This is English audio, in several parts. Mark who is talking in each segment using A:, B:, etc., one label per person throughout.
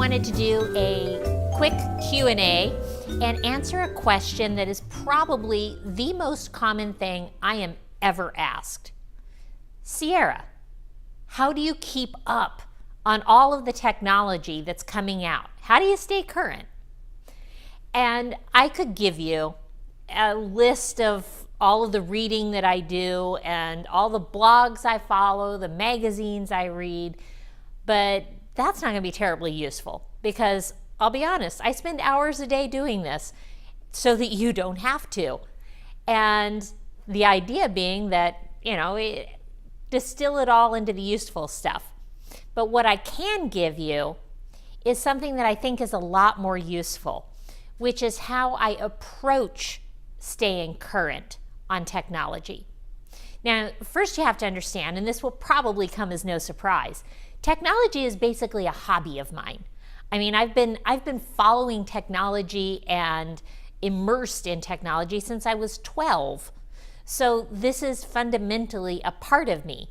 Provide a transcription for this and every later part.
A: wanted to do a quick Q&A and answer a question that is probably the most common thing I am ever asked. Sierra, how do you keep up on all of the technology that's coming out? How do you stay current? And I could give you a list of all of the reading that I do and all the blogs I follow, the magazines I read, but that's not going to be terribly useful because I'll be honest, I spend hours a day doing this so that you don't have to. And the idea being that, distill it all into the useful stuff. But what I can give you is something that I think is a lot more useful, which is how I approach staying current on technology. Now, first you have to understand, and this will probably come as no surprise, technology is basically a hobby of mine. I mean, I've been following technology and immersed in technology since I was 12. So this is fundamentally a part of me.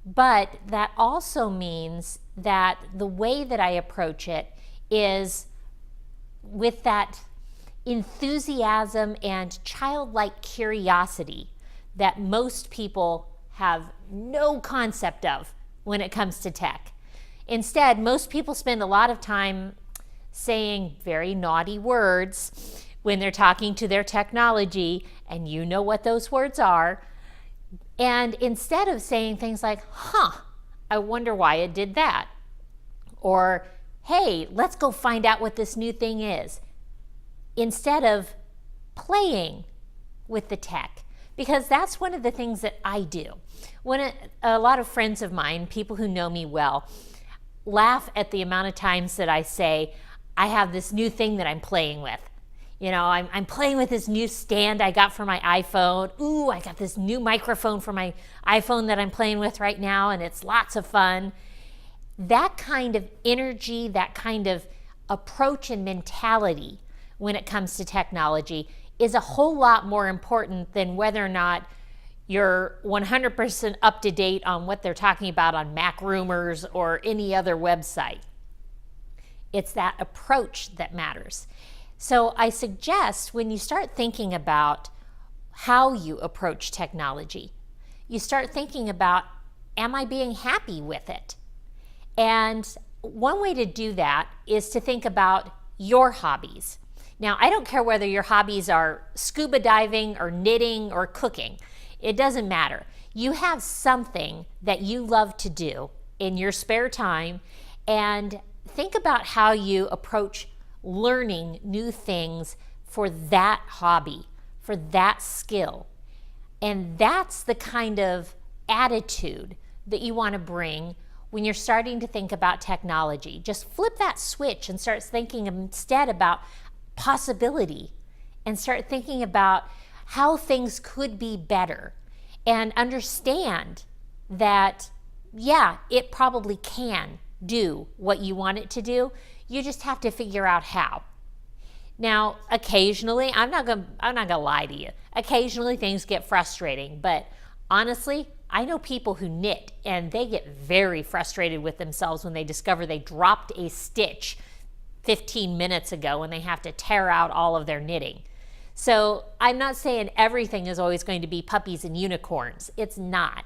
A: But that also means that the way that I approach it is with that enthusiasm and childlike curiosity that most people have no concept of when it comes to tech. Instead, most people spend a lot of time saying very naughty words when they're talking to their technology, and you know what those words are. And instead of saying things like, I wonder why it did that, or hey, let's go find out what this new thing is, instead of playing with the tech, because that's one of the things that I do. When a lot of friends of mine, people who know me well, laugh at the amount of times that I say, I have this new thing that I'm playing with. I'm playing with this new stand I got for my iPhone. Ooh, I got this new microphone for my iPhone that I'm playing with right now, and it's lots of fun. That kind of energy, that kind of approach and mentality when it comes to technology is a whole lot more important than whether or not you're 100% up to date on what they're talking about on Mac Rumors or any other website. It's that approach that matters. So I suggest when you start thinking about how you approach technology, you start thinking about, am I being happy with it? And one way to do that is to think about your hobbies. Now, I don't care whether your hobbies are scuba diving or knitting or cooking. It doesn't matter. You have something that you love to do in your spare time, and think about how you approach learning new things for that hobby, for that skill. And that's the kind of attitude that you want to bring when you're starting to think about technology. Just flip that switch and start thinking instead about possibility, and start thinking about how things could be better, and understand that, it probably can do what you want it to do. You just have to figure out how. Now, occasionally, I'm not gonna lie to you, occasionally things get frustrating, but honestly, I know people who knit and they get very frustrated with themselves when they discover they dropped a stitch 15 minutes ago and they have to tear out all of their knitting. So I'm not saying everything is always going to be puppies and unicorns. It's not.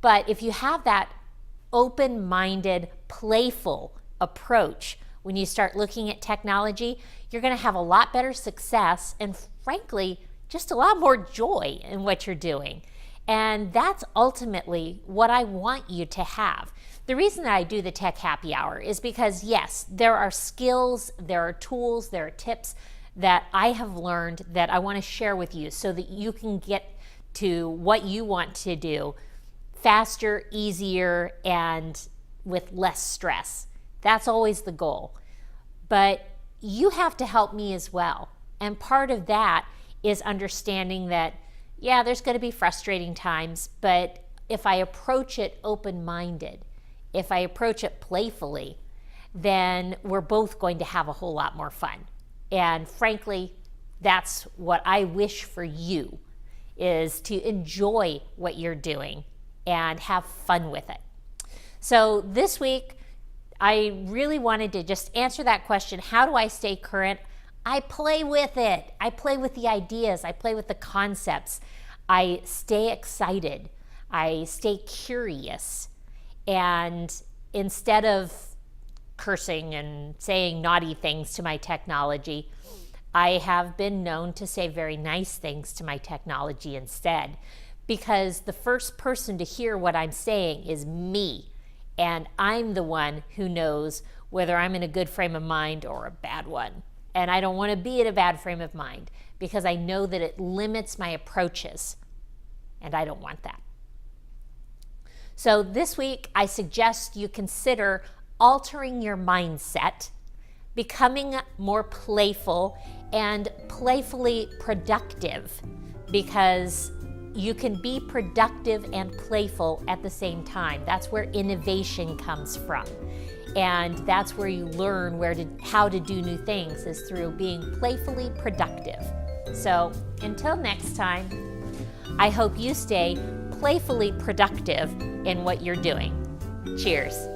A: But if you have that open-minded, playful approach when you start looking at technology, you're going to have a lot better success and, frankly, just a lot more joy in what you're doing. And that's ultimately what I want you to have. The reason that I do the Tech Happy Hour is because, yes, there are skills, there are tools, there are tips that I have learned that I want to share with you so that you can get to what you want to do faster, easier, and with less stress. That's always the goal. But you have to help me as well. And part of that is understanding that, there's going to be frustrating times, but if I approach it open-minded, if I approach it playfully, then we're both going to have a whole lot more fun. And frankly, that's what I wish for you, is to enjoy what you're doing and have fun with it. So this week, I really wanted to just answer that question, how do I stay current? I play with it. I play with the ideas. I play with the concepts. I stay excited. I stay curious. And instead of cursing and saying naughty things to my technology, I have been known to say very nice things to my technology instead, because the first person to hear what I'm saying is me, and I'm the one who knows whether I'm in a good frame of mind or a bad one. And I don't want to be in a bad frame of mind because I know that it limits my approaches, and I don't want that. So this week, I suggest you consider altering your mindset, becoming more playful and playfully productive, because you can be productive and playful at the same time. That's where innovation comes from. And that's where you learn how to do new things, is through being playfully productive. So until next time, I hope you stay playfully productive in what you're doing. Cheers.